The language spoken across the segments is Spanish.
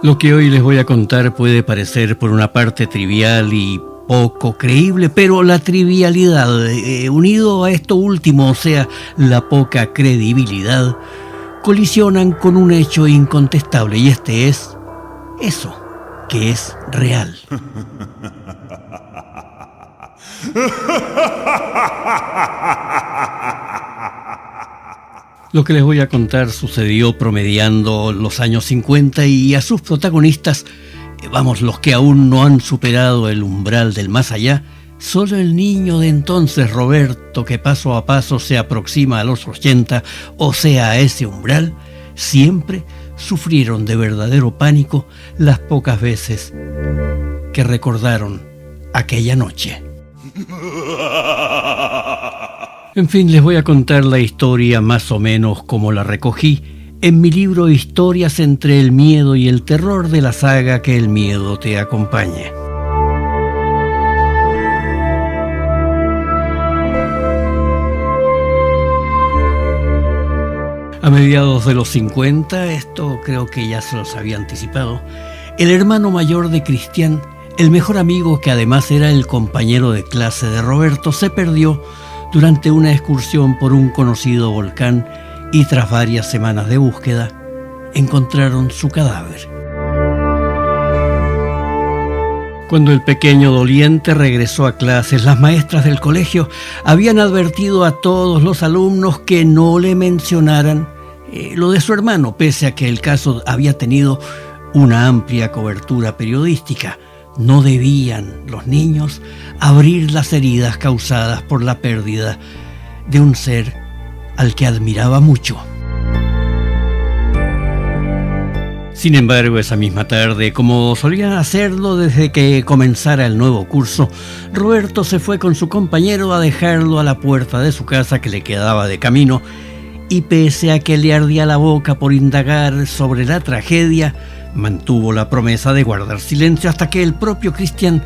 Lo que hoy les voy a contar puede parecer por una parte trivial y poco creíble, pero la trivialidad, unido a esto último, o sea, la poca credibilidad, colisionan con un hecho incontestable, y este es eso, que es real. Lo que les voy a contar sucedió promediando los años 50 y a sus protagonistas, los que aún no han superado el umbral del más allá, solo el niño de entonces, Roberto, que paso a paso se aproxima a los 80, o sea, a ese umbral, siempre sufrieron de verdadero pánico las pocas veces que recordaron aquella noche. En fin, les voy a contar la historia más o menos como la recogí en mi libro Historias entre el miedo y el terror, de la saga Que el miedo te acompañe. A mediados de los 50, esto creo que ya se los había anticipado, el hermano mayor de Cristian, el mejor amigo que además era el compañero de clase de Roberto, se perdió durante una excursión por un conocido volcán y tras varias semanas de búsqueda, encontraron su cadáver. Cuando el pequeño doliente regresó a clases, las maestras del colegio habían advertido a todos los alumnos que no le mencionaran lo de su hermano, pese a que el caso había tenido una amplia cobertura periodística. No debían los niños abrir las heridas causadas por la pérdida de un ser al que admiraba mucho. Sin embargo, esa misma tarde, como solían hacerlo desde que comenzara el nuevo curso, Roberto se fue con su compañero a dejarlo a la puerta de su casa, que le quedaba de camino, y pese a que le ardía la boca por indagar sobre la tragedia, mantuvo la promesa de guardar silencio hasta que el propio Cristian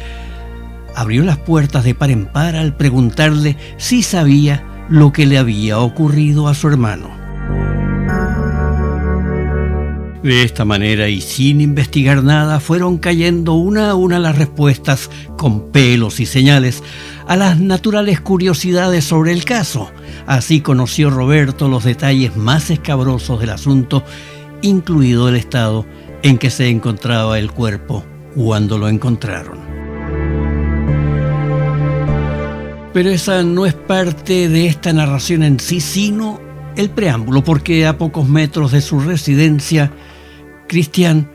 abrió las puertas de par en par al preguntarle si sabía lo que le había ocurrido a su hermano. De esta manera y sin investigar nada, fueron cayendo una a una las respuestas, con pelos y señales, a las naturales curiosidades sobre el caso. Así conoció Roberto los detalles más escabrosos del asunto, incluido el estado en que se encontraba el cuerpo cuando lo encontraron. Pero esa no es parte de esta narración en sí, sino el preámbulo, porque a pocos metros de su residencia, Cristian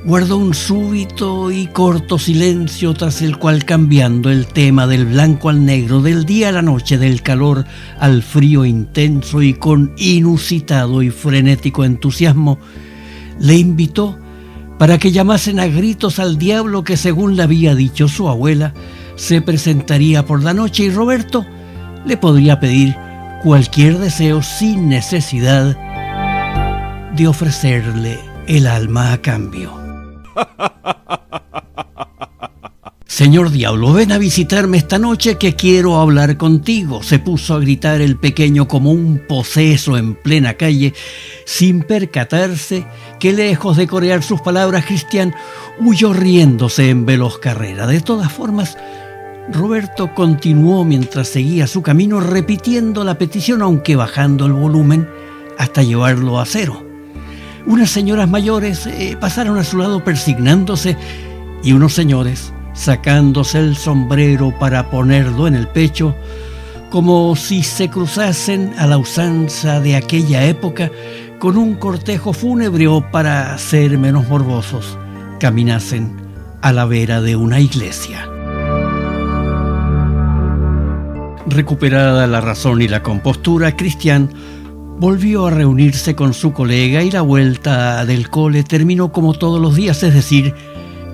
guardó un súbito y corto silencio, tras el cual, cambiando el tema del blanco al negro, del día a la noche, del calor al frío intenso y con inusitado y frenético entusiasmo, le invitó para que llamasen a gritos al diablo que, según le había dicho su abuela, se presentaría por la noche, y Roberto le podría pedir cualquier deseo sin necesidad de ofrecerle el alma a cambio. «Señor diablo, ven a visitarme esta noche que quiero hablar contigo», se puso a gritar el pequeño como un poseso en plena calle, sin percatarse que, lejos de corear sus palabras, Cristian huyó riéndose en veloz carrera. De todas formas, Roberto continuó mientras seguía su camino, repitiendo la petición, aunque bajando el volumen hasta llevarlo a cero. Unas señoras mayores pasaron a su lado persignándose, y unos señores sacándose el sombrero para ponerlo en el pecho, como si se cruzasen a la usanza de aquella época con un cortejo fúnebre, o, para ser menos morbosos, caminasen a la vera de una iglesia. Recuperada la razón y la compostura, Cristian volvió a reunirse con su colega, y la vuelta del cole terminó como todos los días, es decir,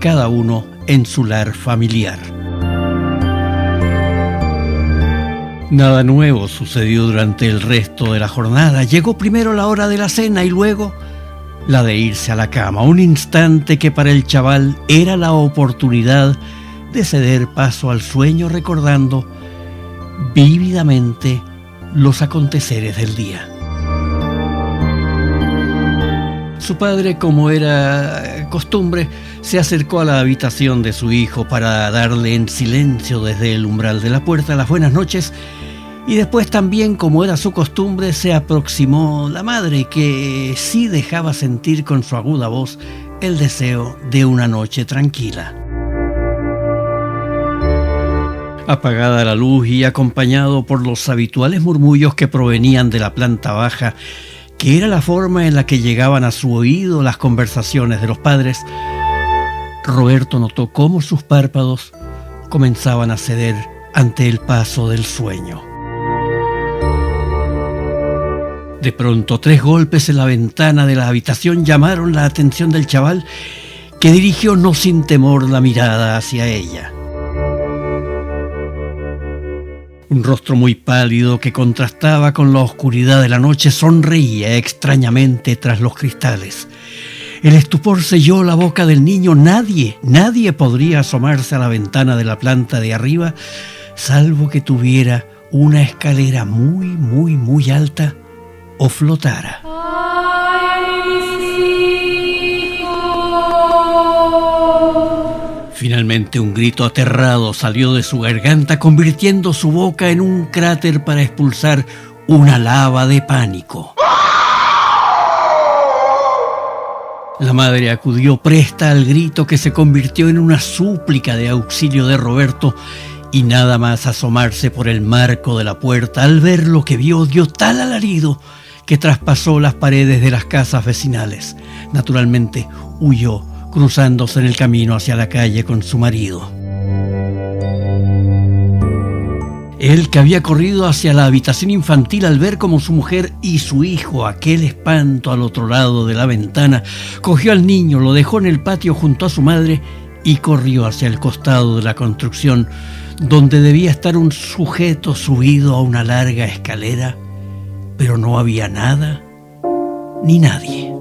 cada uno en su lar familiar. Nada nuevo sucedió durante el resto de la jornada. Llegó primero la hora de la cena y luego la de irse a la cama, un instante que para el chaval era la oportunidad de ceder paso al sueño, recordando vívidamente los aconteceres del día. Su padre, como era costumbre, se acercó a la habitación de su hijo para darle en silencio desde el umbral de la puerta las buenas noches, y después también, como era su costumbre, se aproximó la madre, que sí dejaba sentir con su aguda voz el deseo de una noche tranquila. Apagada la luz y acompañado por los habituales murmullos que provenían de la planta baja, que era la forma en la que llegaban a su oído las conversaciones de los padres, Roberto notó cómo sus párpados comenzaban a ceder ante el paso del sueño. De pronto, 3 golpes en la ventana de la habitación llamaron la atención del chaval, que dirigió no sin temor la mirada hacia ella. Un rostro muy pálido que contrastaba con la oscuridad de la noche sonreía extrañamente tras los cristales. El estupor selló la boca del niño. Nadie podría asomarse a la ventana de la planta de arriba, salvo que tuviera una escalera muy alta o flotara. Finalmente un grito aterrado salió de su garganta, convirtiendo su boca en un cráter para expulsar una lava de pánico. La madre acudió presta al grito, que se convirtió en una súplica de auxilio de Roberto, y nada más asomarse por el marco de la puerta, al ver lo que vio, dio tal alarido que traspasó las paredes de las casas vecinales. Naturalmente huyó, cruzándose en el camino hacia la calle con su marido. Él, que había corrido hacia la habitación infantil al ver como su mujer y su hijo, aquel espanto al otro lado de la ventana, cogió al niño, lo dejó en el patio junto a su madre y corrió hacia el costado de la construcción, donde debía estar un sujeto subido a una larga escalera, pero no había nada ni nadie.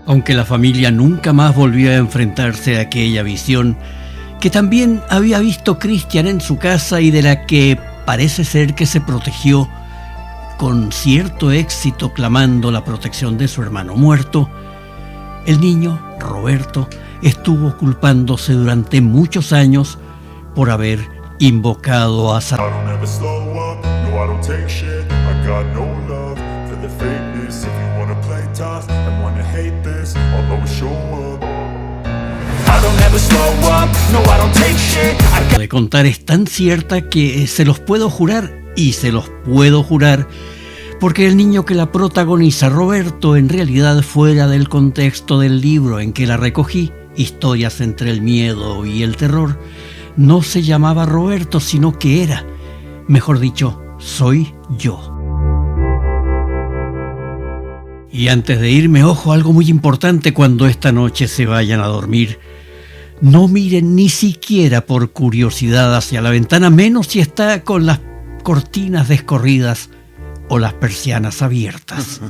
Aunque la familia nunca más volvió a enfrentarse a aquella visión, que también había visto Cristian en su casa y de la que parece ser que se protegió con cierto éxito, clamando la protección de su hermano muerto, el niño, Roberto, estuvo culpándose durante muchos años por haber invocado a Satanás. De contar es tan cierta que se los puedo jurar, y se los puedo jurar porque el niño que la protagoniza, Roberto, en realidad, fuera del contexto del libro en que la recogí, Historias entre el miedo y el terror, no se llamaba Roberto, sino que era, mejor dicho, soy yo. Y antes de irme, ojo, algo muy importante: cuando esta noche se vayan a dormir, no miren ni siquiera por curiosidad hacia la ventana, menos si está con las cortinas descorridas o las persianas abiertas.